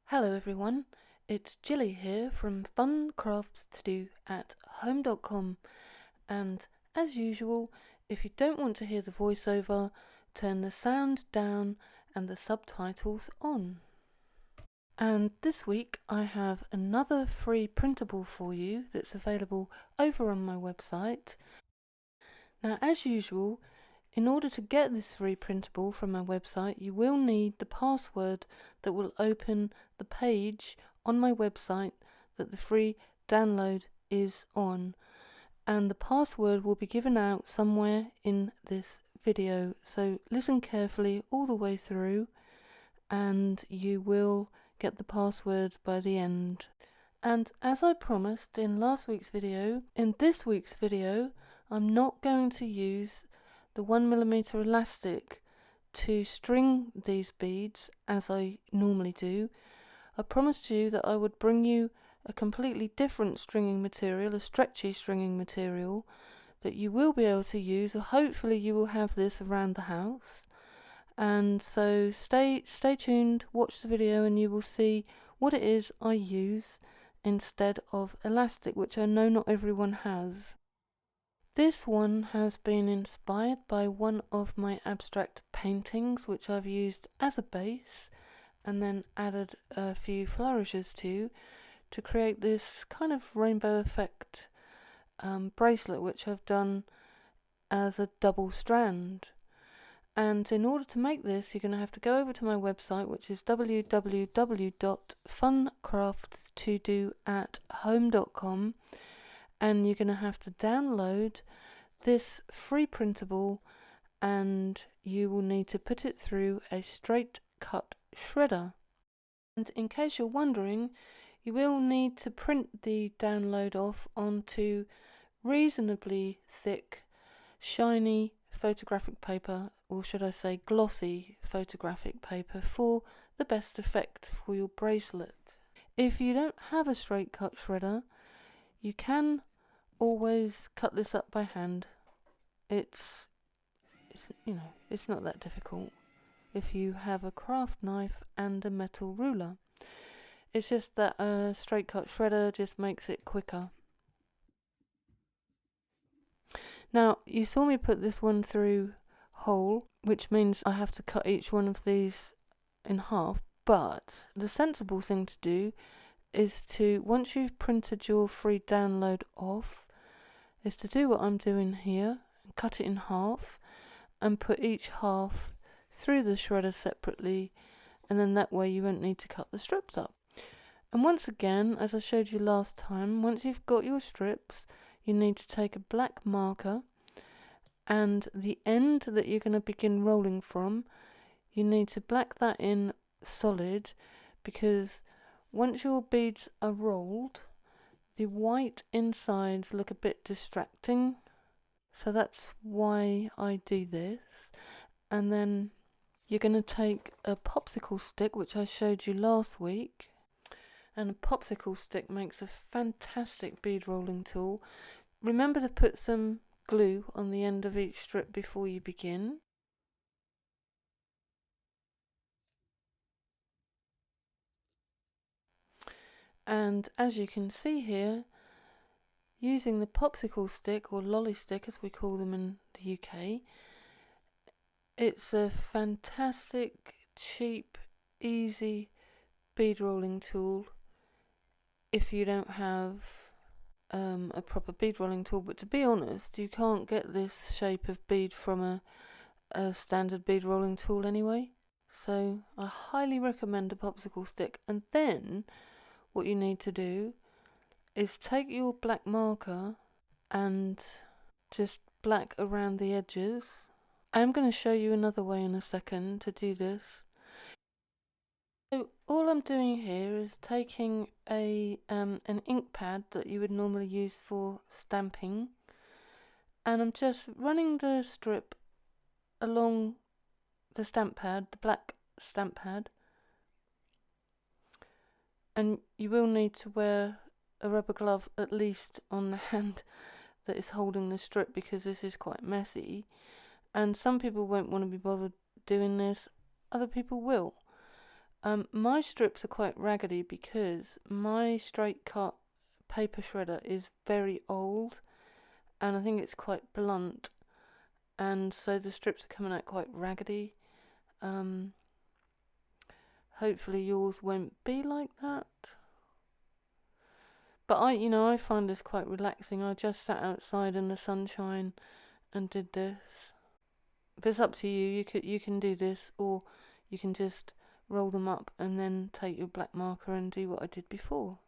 Hello everyone, it's Jilly here from funcraftstodo@home.com, and as usual, if you don't want to hear the voiceover, turn the sound down and the subtitles on. And this week I have another free printable for you that's available over on my website. Now, as usual, in order to get this free printable from my website, you will need the password that will open the page on my website that the free download is on. And the password will be given out somewhere in this video. So listen carefully all the way through and you will get the password by the end. And as I promised in last week's video, in this week's video, I'm not going to use the 1mm elastic to string these beads as I normally do. I promised you that I would bring you a completely different stringing material, a stretchy stringing material that you will be able to use, or hopefully you will have this around the house. And so stay tuned, watch the video and you will see what it is I use instead of elastic, which I know not everyone has. This one has been inspired by one of my abstract paintings, which I've used as a base and then added a few flourishes to create this kind of rainbow effect bracelet, which I've done as a double strand. And in order to make this, you're going to have to go over to my website, which is www.funcraftstodo@home.com, and you're going to have to download this free printable, and you will need to put it through a straight cut shredder. And in case you're wondering, you will need to print the download off onto reasonably thick, shiny photographic paper, or should I say glossy photographic paper, for the best effect for your bracelet. If you don't have a straight cut shredder, you can always cut this up by hand. It's not that difficult if you have a craft knife and a metal ruler. It's just that a straight cut shredder just makes it quicker. Now, you saw me put this one through whole, which means I have to cut each one of these in half, but the sensible thing to do is to, once you've printed your free download off, is to do what I'm doing here, cut it in half and put each half through the shredder separately, and then that way you won't need to cut the strips up. And once again, as I showed you last time, once you've got your strips, you need to take a black marker, and the end that you're going to begin rolling from, you need to black that in solid, because once your beads are rolled, the white insides look a bit distracting. So that's why I do this. And then you're going to take a popsicle stick, which I showed you last week, and a popsicle stick makes a fantastic bead rolling tool. Remember to put some glue on the end of each strip before you begin. And as you can see here, using the popsicle stick, or lolly stick as we call them in the UK, it's a fantastic, cheap, easy bead rolling tool if you don't have a proper bead rolling tool. But to be honest, you can't get this shape of bead from a standard bead rolling tool anyway. So I highly recommend a popsicle stick. And then what you need to do is take your black marker and just black around the edges. I'm going to show you another way in a second to do this. So all I'm doing here is taking an ink pad that you would normally use for stamping, and I'm just running the strip along the stamp pad, the black stamp pad, and you will need to wear a rubber glove at least on the hand that is holding the strip, because this is quite messy, and some people won't want to be bothered doing this, other people will. My strips are quite raggedy because my straight cut paper shredder is very old, and I think it's quite blunt, and so the strips are coming out quite raggedy. Hopefully yours won't be like that. But I find this quite relaxing. I just sat outside in the sunshine and did this. But it's up to you. You can do this, or you can just roll them up and then take your black marker and do what I did before.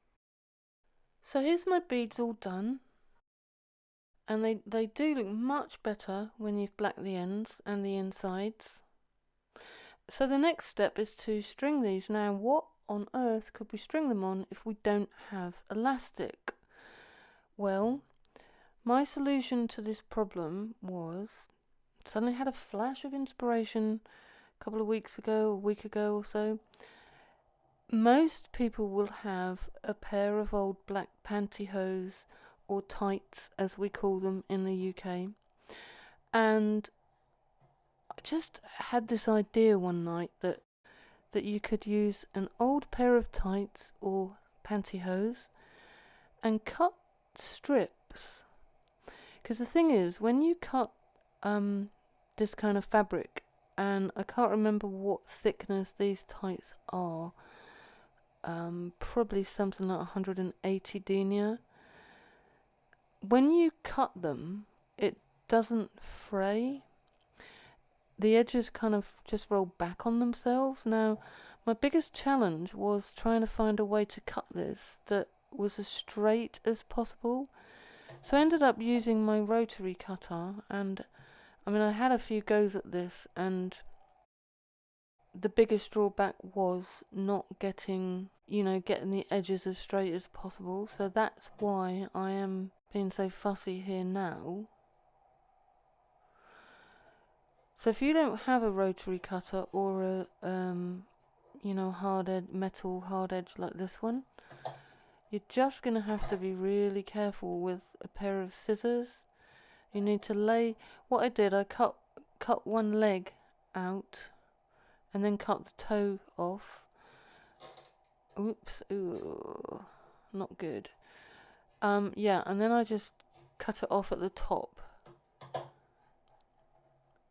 So here's my beads all done. And they do look much better when you've blacked the ends and the insides. So the next step is to string these. Now, what on earth could we string them on if we don't have elastic? Well, my solution to this problem was, suddenly had a flash of inspiration a couple of weeks ago, a week ago or so. Most people will have a pair of old black pantyhose, or tights as we call them in the UK, and I just had this idea one night that you could use an old pair of tights or pantyhose and cut strips. Because the thing is, when you cut this kind of fabric, and I can't remember what thickness these tights are, probably something like 180 denier. When you cut them, it doesn't fray. The edges kind of just roll back on themselves. Now, my biggest challenge was trying to find a way to cut this that was as straight as possible. So I ended up using my rotary cutter, and I had a few goes at this, and the biggest drawback was not getting the edges as straight as possible. So that's why I am being so fussy here now. So if you don't have a rotary cutter or a metal hard edge like this one, you're just going to have to be really careful with a pair of scissors. You need to lay, what I did, I cut one leg out and then cut the toe off. Oops, ooh, not good. Yeah, and then I just cut it off at the top.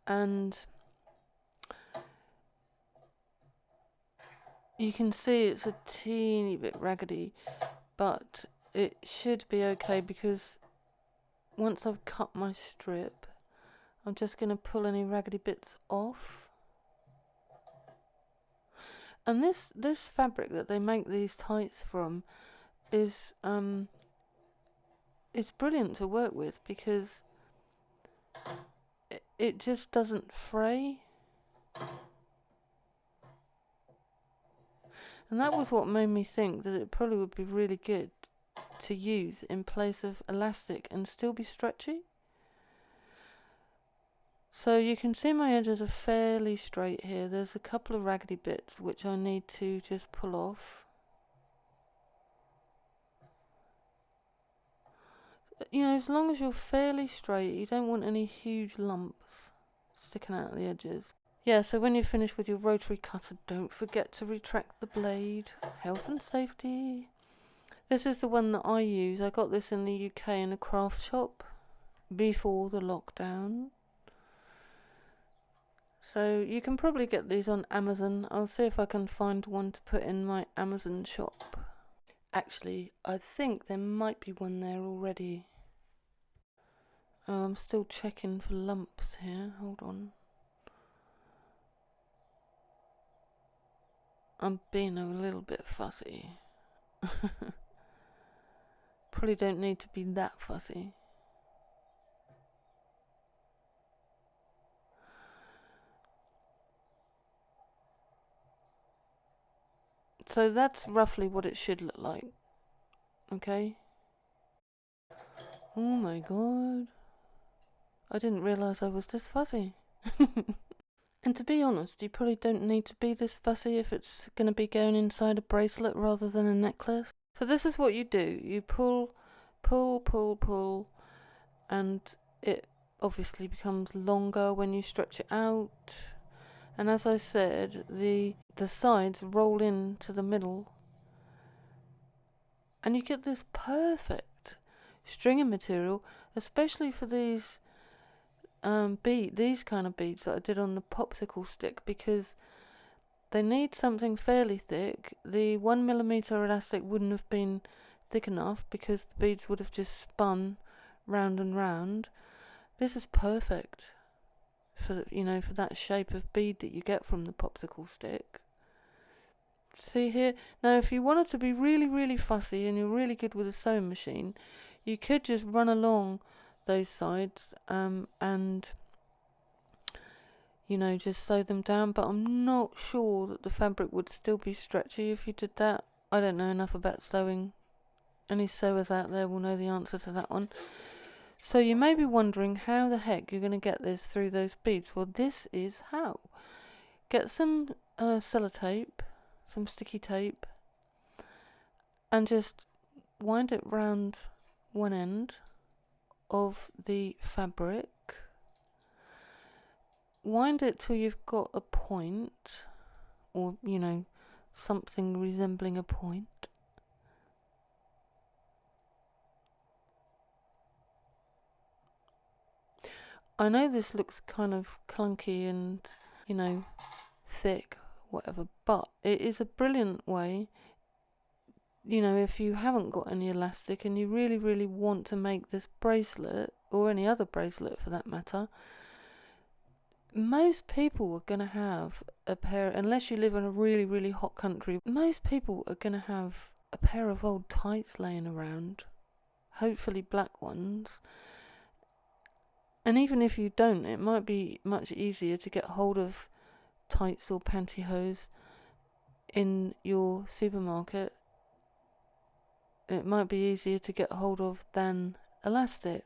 And you can see it's a teeny bit raggedy, but it should be okay, because once I've cut my strip, I'm just going to pull any raggedy bits off. And this fabric that they make these tights from is it's brilliant to work with, because it just doesn't fray. And that was what made me think that it probably would be really good to use in place of elastic and still be stretchy. So you can see my edges are fairly straight here. There's a couple of raggedy bits which I need to just pull off. As long as you're fairly straight, you don't want any huge lumps sticking out of the edges. Yeah, so when you finish with your rotary cutter, don't forget to retract the blade. Health and safety. This is the one that I use. I got this in the UK in a craft shop before the lockdown. So you can probably get these on Amazon. I'll see if I can find one to put in my Amazon shop. Actually, I think there might be one there already. Oh, I'm still checking for lumps here. Hold on. I'm being a little bit fussy. Probably don't need to be that fussy. So that's roughly what it should look like. Okay? Oh my god. I didn't realise I was this fussy. And to be honest, you probably don't need to be this fussy if it's going to be going inside a bracelet rather than a necklace. So this is what you do. You pull, and it obviously becomes longer when you stretch it out. And as I said, the sides roll in to the middle, and you get this perfect stringing material, especially for these these kind of beads that I did on the popsicle stick, because they need something fairly thick. The 1mm elastic wouldn't have been thick enough because the beads would have just spun round and round. This is perfect for for that shape of bead that you get from the popsicle stick. See here? Now if you wanted to be really fussy and you're really good with a sewing machine, you could just run along those sides and just sew them down, but I'm not sure that the fabric would still be stretchy if you did that. I don't know enough about sewing. Any sewers out there will know the answer to that one. So you may be wondering how the heck you're going to get this through those beads. Well, this is how. Get some sellotape, some sticky tape, and just wind it round one end of the fabric. Wind it till you've got a point, or something resembling a point. I know this looks kind of clunky and thick, whatever, but it is a brilliant way, if you haven't got any elastic and you really want to make this bracelet, or any other bracelet for that matter. Most people are going to have a pair, unless you live in a really hot country, most people are going to have a pair of old tights laying around, hopefully black ones. And even if you don't, it might be much easier to get hold of tights or pantyhose in your supermarket. It might be easier to get hold of than elastic.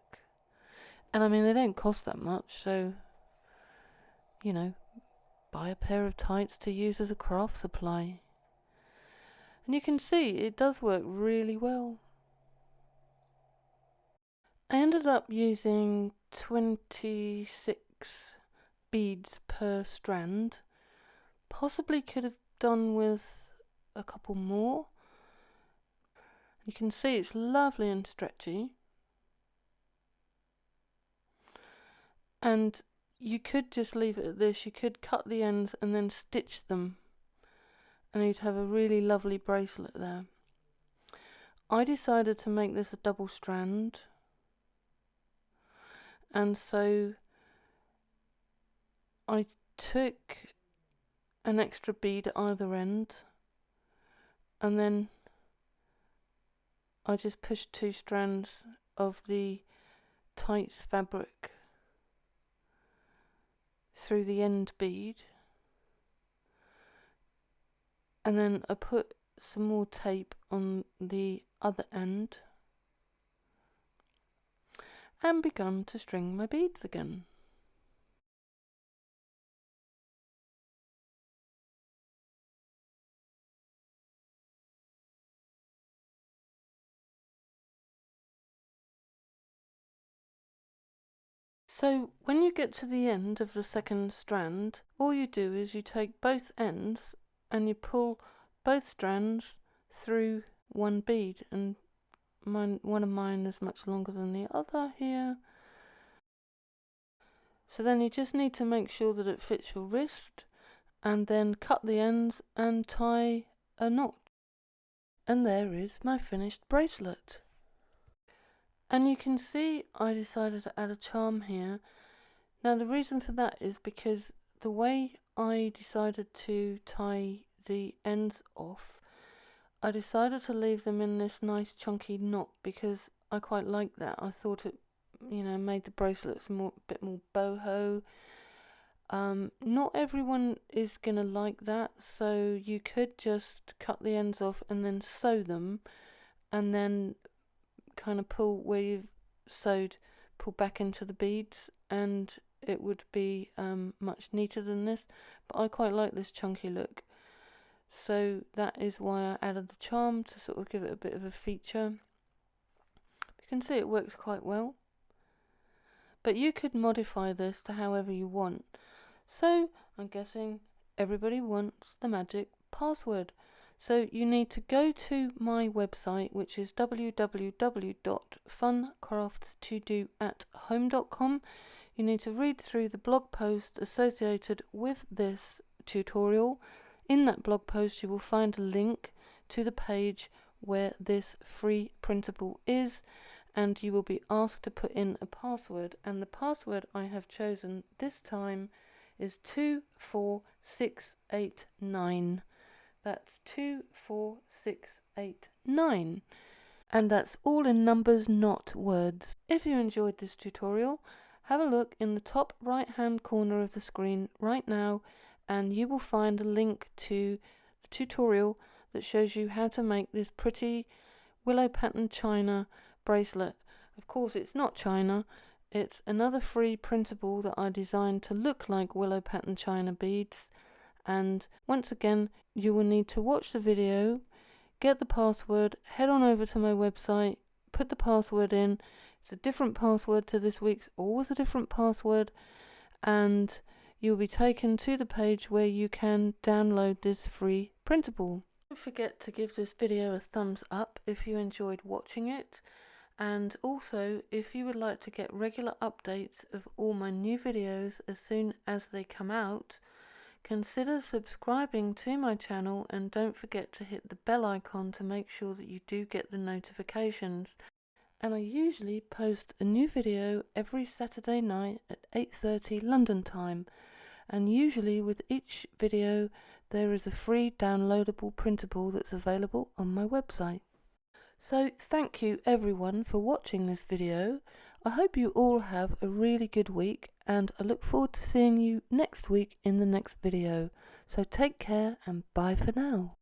And I mean, they don't cost that much, so buy a pair of tights to use as a craft supply. And you can see it does work really well. I ended up using 26 beads per strand. Possibly could have done with a couple more. You can see it's lovely and stretchy. And you could just leave it at this. You could cut the ends and then stitch them, and you'd have a really lovely bracelet there. I decided to make this a double strand, and so I took an extra bead at either end, and then I just pushed 2 strands of the tights fabric through the end bead, and then I put some more tape on the other end and begun to string my beads again. So when you get to the end of the second strand, all you do is you take both ends and you pull both strands through one bead, and one of mine is much longer than the other here. So then you just need to make sure that it fits your wrist, and then cut the ends and tie a knot. And there is my finished bracelet. And you can see I decided to add a charm here. Now the reason for that is because the way I decided to tie the ends off, I decided to leave them in this nice chunky knot because I quite like that. I thought it made the bracelets a bit more boho. Not everyone is gonna like that, so you could just cut the ends off and then sew them, and then kind of pull where you've sewed, pull back into the beads, and it would be much neater than this. But I quite like this chunky look, so that is why I added the charm, to sort of give it a bit of a feature. You can see it works quite well, but you could modify this to however you want. So I'm guessing everybody wants the magic password. So you need to go to my website, which is www.funcraftstodo@home.com. You need to read through the blog post associated with this tutorial. In that blog post you will find a link to the page where this free printable is, and you will be asked to put in a password, and the password I have chosen this time is 24689. That's 24689, and that's all in numbers, not words. If you enjoyed this tutorial, have a look in the top right hand corner of the screen right now, and you will find a link to the tutorial that shows you how to make this pretty willow pattern china bracelet. Of course it's not china, it's another free printable that I designed to look like willow pattern china beads. And once again, you will need to watch the video, get the password, head on over to my website, put the password in. It's a different password to this week's, always a different password, and you'll be taken to the page where you can download this free printable. Don't forget to give this video a thumbs up if you enjoyed watching it, and also if you would like to get regular updates of all my new videos as soon as they come out, consider subscribing to my channel, and don't forget to hit the bell icon to make sure that you do get the notifications. And I usually post a new video every Saturday night at 8:30 London time, and usually with each video there is a free downloadable printable that's available on my website. So thank you everyone for watching this video. I hope you all have a really good week, and I look forward to seeing you next week in the next video. So take care and bye for now.